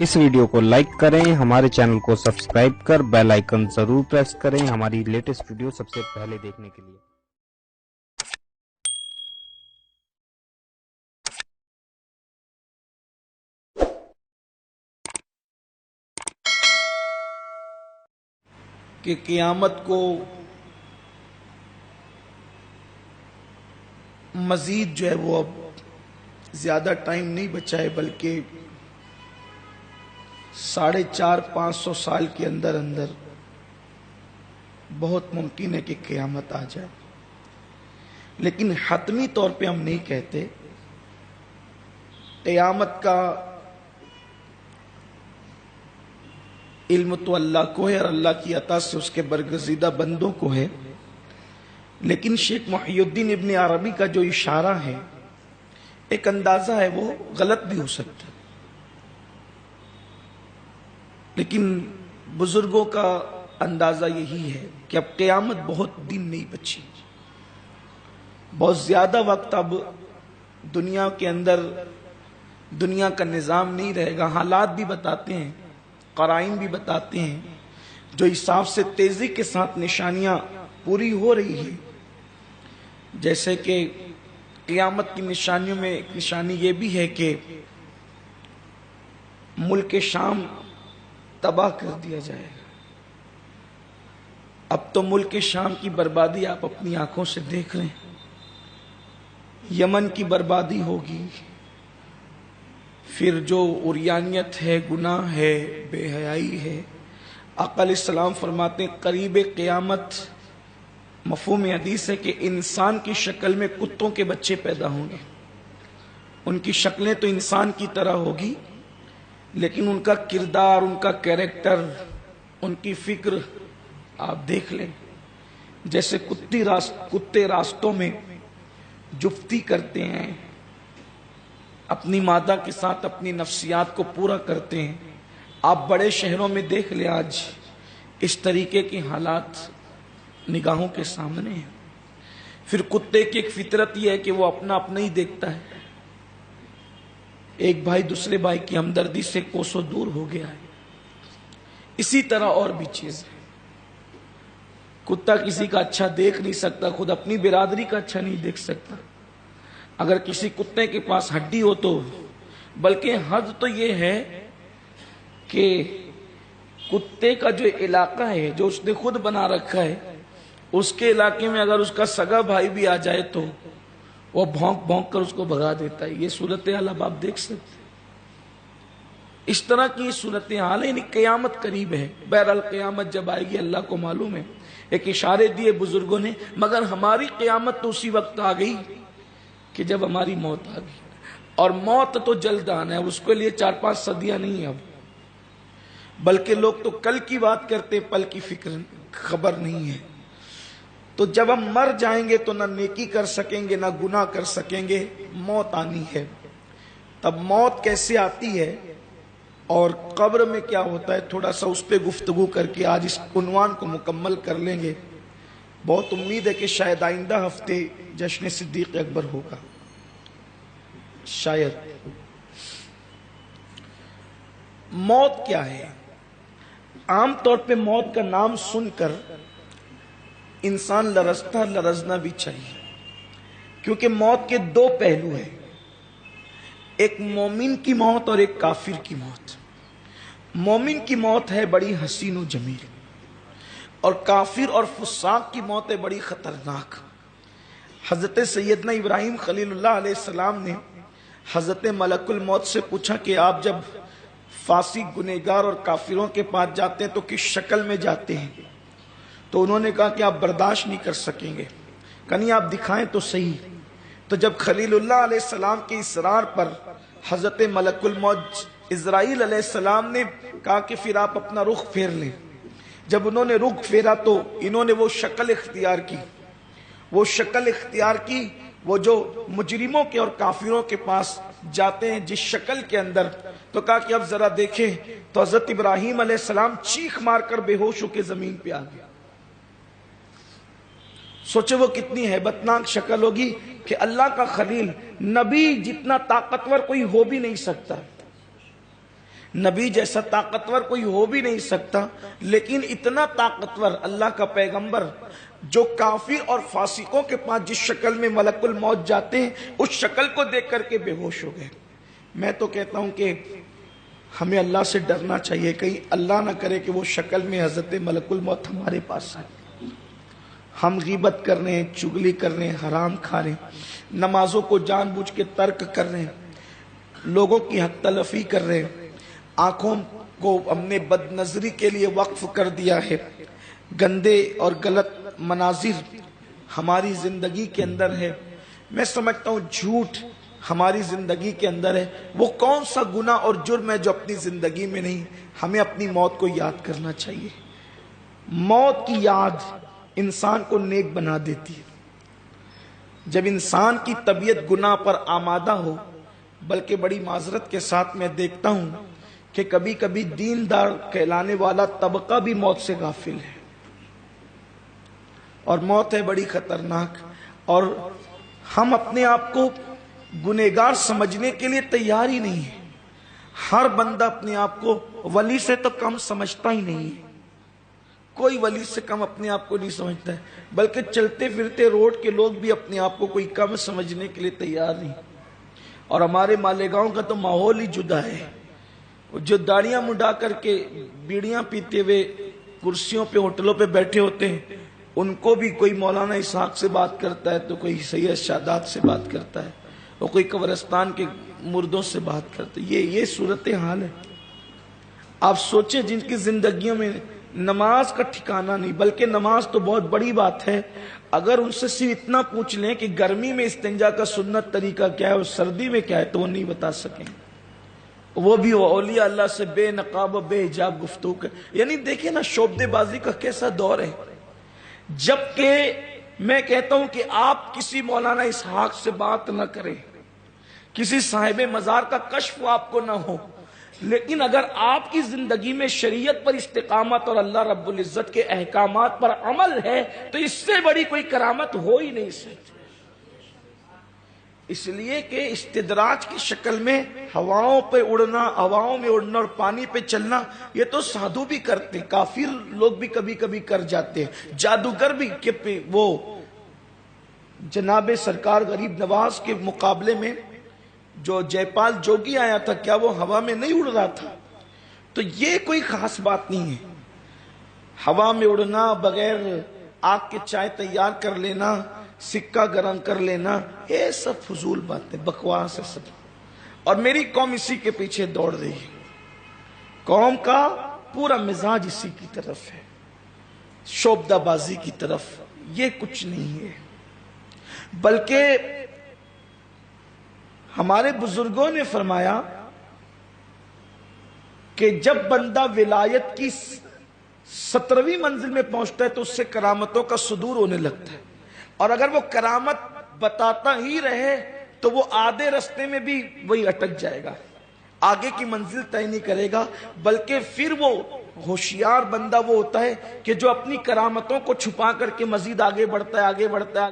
इस वीडियो को लाइक करें, हमारे चैनल को सब्सक्राइब कर बेल आइकन जरूर प्रेस करें हमारी लेटेस्ट वीडियो सबसे पहले देखने के लिए। कि क़यामत को मज़ीद जो है वो अब ज़्यादा टाइम नहीं बचा है, बल्कि 450-500 साल के अंदर अंदर बहुत मुमकिन है कि क़यामत आ जाए। लेकिन हतमी तौर पे हम नहीं कहते। क़यामत का इल्म तो अल्लाह को है और अल्लाह की अता से उसके बरगज़ीदा बंदों को है। लेकिन शेख मुहियुद्दीन इब्न अरबी का जो इशारा है, एक अंदाजा है, वो गलत भी हो सकता है। लेकिन बुजुर्गों का अंदाजा यही है कि अब क़यामत बहुत दिन नहीं बची, बहुत ज्यादा वक्त अब दुनिया के अंदर दुनिया का निज़ाम नहीं रहेगा। हालात भी बताते हैं, क़राइन भी बताते हैं, जो हिसाब से तेजी के साथ निशानियां पूरी हो रही है। जैसे कि क़यामत की निशानियों में एक निशानी ये भी है कि मुल्क शाम तबाह कर दिया जाएगा। अब तो मुल्क शाम की बर्बादी आप अपनी आंखों से देख रहे हैं। यमन की बर्बादी होगी, फिर जो उरियानियत है, गुनाह है, बेहयाई है। आका अलैहिस्सलाम फरमाते हैं करीब क़यामत मफ़हूम हदीस है कि इंसान की शक्ल में कुत्तों के बच्चे पैदा होंगे। उनकी शक्लें तो इंसान की तरह होगी, लेकिन उनका किरदार, उनका कैरेक्टर, उनकी फिक्र आप देख लें। जैसे कुत्ते रास्तों में जुफ्ती करते हैं, अपनी मादा के साथ अपनी नफ्सियात को पूरा करते हैं। आप बड़े शहरों में देख ले, आज इस तरीके के हालात निगाहों के सामने हैं। फिर कुत्ते की एक फितरत यह है कि वो अपना अपना ही देखता है। एक भाई दूसरे भाई की हमदर्दी से कोसों दूर हो गया है। इसी तरह और भी चीज है। कुत्ता किसी का अच्छा देख नहीं सकता, खुद अपनी बिरादरी का अच्छा नहीं देख सकता। अगर किसी कुत्ते के पास हड्डी हो तो, बल्कि हद तो ये है कि कुत्ते का जो इलाका है, जो उसने खुद बना रखा है, उसके इलाके में अगर उसका सगा भाई भी आ जाए तो वो भौंक भौंक कर उसको भगा देता है। ये सूरत हाल अब आप देख सकते हैं। इस तरह की सूरत हाल है। क़यामत करीब है। बहरहाल क़यामत जब आएगी अल्लाह को मालूम है। एक इशारे दिए बुजुर्गों ने, मगर हमारी क़यामत तो उसी वक्त आ गई कि जब हमारी मौत आ गई। और मौत तो जल्द आना है, उसके लिए 4-5 सदियां नहीं है अब। बल्कि लोग तो कल की बात करते, पल की फिक्र खबर नहीं है। तो जब हम मर जाएंगे तो ना नेकी कर सकेंगे, ना गुनाह कर सकेंगे। मौत आनी है। तब मौत कैसे आती है और कब्र में क्या होता है, थोड़ा सा उस पर गुफ्तगू करके आज इस उन्वान को मुकम्मल कर लेंगे। बहुत उम्मीद है कि शायद आइंदा हफ्ते जश्न सिद्दीक़ अकबर होगा, शायद। मौत क्या है? आमतौर पे मौत का नाम सुनकर इंसान लरजना भी चाहिए, क्योंकि मौत के 2 पहलू हैं। एक मोमिन की मौत और एक काफिर की मौत। मोमिन की मौत है बड़ी हसीन और जमील, और काफिर और फुस्साक की मौत है बड़ी खतरनाक। हजरत सैयदना इब्राहिम खलीलुल्लाह अलैहिस्सलाम ने हजरत मलकुल मौत से पूछा कि आप जब फासिक, गुनहगार और काफिरों के पास जाते हैं तो किस शक्ल में जाते हैं? तो उन्होंने कहा कि आप बर्दाश्त नहीं कर सकेंगे, कहीं आप दिखाएं तो सही। तो जब खलीलुल्लाह अलैहिस्सलाम के इसरार पर हजरत मलकुल मौत इज़राइल अलैहिस्सलाम ने कहा कि फिर आप अपना रुख फेर लें। जब उन्होंने रुख फेरा तो इन्होंने वो शक्ल इख्तियार की, वो जो मुजरिमों के और काफिरों के पास जाते हैं जिस शक्ल के अंदर। तो कहा कि अब जरा देखें, तो हजरत इब्राहिम अलैहिस्सलाम चीख मारकर बेहोश होकर जमीन पे आ गया। सोचे वो कितनी हैबतनाक शक्ल होगी कि अल्लाह का खलील, नबी जितना ताकतवर कोई हो भी नहीं सकता। نبی جیسا طاقتور کوئی ہو بھی نہیں سکتا، لیکن اتنا طاقتور اللہ کا پیغمبر جو کافر اور فاسقوں کے پاس جس شکل میں ملک الموت جاتے ہیں اس شکل کو دیکھ کر کے بے ہوش ہو گئے۔ میں تو کہتا ہوں کہ ہمیں اللہ سے ڈرنا چاہیے، کہیں اللہ نہ کرے کہ وہ شکل میں حضرت ملک الموت ہمارے پاس آئے۔ ہم غیبت کر رہے ہیں، چگلی کر رہے ہیں، حرام کھا رہے ہیں، نمازوں کو جان بوجھ کے ترک کر رہے ہیں، لوگوں کی حق تلفی کر رہے ہیں، آنکھوں کو ہم نے بد نظری کے لیے وقف کر دیا ہے، گندے اور غلط مناظر ہماری زندگی کے اندر ہے۔ میں سمجھتا ہوں جھوٹ ہماری زندگی کے اندر ہے۔ وہ کون سا گناہ اور جرم ہے جو اپنی زندگی میں نہیں؟ ہمیں اپنی موت کو یاد کرنا چاہیے۔ موت کی یاد انسان کو نیک بنا دیتی ہے۔ جب انسان کی طبیعت گناہ پر آمادہ ہو، بلکہ بڑی معذرت کے ساتھ میں دیکھتا ہوں کہ کبھی کبھی دیندار کہلانے والا طبقہ بھی موت سے غافل ہے، اور موت ہے بڑی خطرناک، اور ہم اپنے آپ کو گنہگار سمجھنے کے لیے تیار ہی نہیں ہے۔ ہر بندہ اپنے آپ کو ولی سے تو کم سمجھتا ہی نہیں ہے، کوئی ولی سے کم اپنے آپ کو نہیں سمجھتا ہے، بلکہ چلتے پھرتے روڈ کے لوگ بھی اپنے آپ کو کوئی کم سمجھنے کے لیے تیار نہیں۔ اور ہمارے مالیگاؤں کا تو ماحول ہی جدا ہے، جو داڑیاں مڈا کر کے بیڑیاں پیتے ہوئے کرسیوں پہ ہوٹلوں پہ بیٹھے ہوتے ہیں، ان کو بھی کوئی مولانا اسحاق سے بات کرتا ہے تو کوئی سید شادات سے بات کرتا ہے، اور کوئی قبرستان کے مردوں سے بات کرتا ہے۔ یہ صورتحال ہے۔ آپ سوچیں جن کی زندگیوں میں نماز کا ٹھکانہ نہیں، بلکہ نماز تو بہت بڑی بات ہے، اگر ان سے صرف اتنا پوچھ لیں کہ گرمی میں استنجا کا سنت طریقہ کیا ہے اور سردی میں کیا ہے تو وہ نہیں بتا سکیں، وہ بھی اولیاء اللہ سے بے نقاب و بے حجاب گفتگو کر۔ یعنی دیکھیں نا شعبدے بازی کا کیسا دور ہے۔ جبکہ میں کہتا ہوں کہ آپ کسی مولانا اسحاق سے بات نہ کریں، کسی صاحب مزار کا کشف آپ کو نہ ہو، لیکن اگر آپ کی زندگی میں شریعت پر استقامت اور اللہ رب العزت کے احکامات پر عمل ہے تو اس سے بڑی کوئی کرامت ہو ہی نہیں سکتی۔ اس لیے کہ استدراج کی شکل میں ہواؤں پہ اڑنا، ہواؤں میں اڑنا اور پانی پہ چلنا یہ تو سادھو بھی کرتے ہیں، کافر لوگ بھی کبھی کبھی کر جاتے ہیں، جادوگر بھی کہ وہ جناب سرکار غریب نواز کے مقابلے میں جو جے پال جوگی آیا تھا کیا وہ ہوا میں نہیں اڑ رہا تھا؟ تو یہ کوئی خاص بات نہیں ہے۔ ہوا میں اڑنا، بغیر آگ کے چائے تیار کر لینا، سکہ گرم کر لینا، یہ سب فضول باتیں، بکواس ہے سب، اور میری قوم اسی کے پیچھے دوڑ رہی ہے۔ قوم کا پورا مزاج اسی کی طرف ہے، شعبدہ بازی کی طرف۔ یہ کچھ نہیں ہے، بلکہ ہمارے بزرگوں نے فرمایا کہ جب بندہ ولایت کی 17ویں منزل میں پہنچتا ہے تو اس سے کرامتوں کا صدور ہونے لگتا ہے، اور اگر وہ کرامت بتاتا ہی رہے تو وہ آدھے رستے میں بھی وہی اٹک جائے گا، آگے کی منزل طے نہیں کرے گا، بلکہ پھر وہ ہوشیار بندہ وہ ہوتا ہے کہ جو اپنی کرامتوں کو چھپا کر کے مزید آگے بڑھتا ہے، آگے بڑھتا ہے۔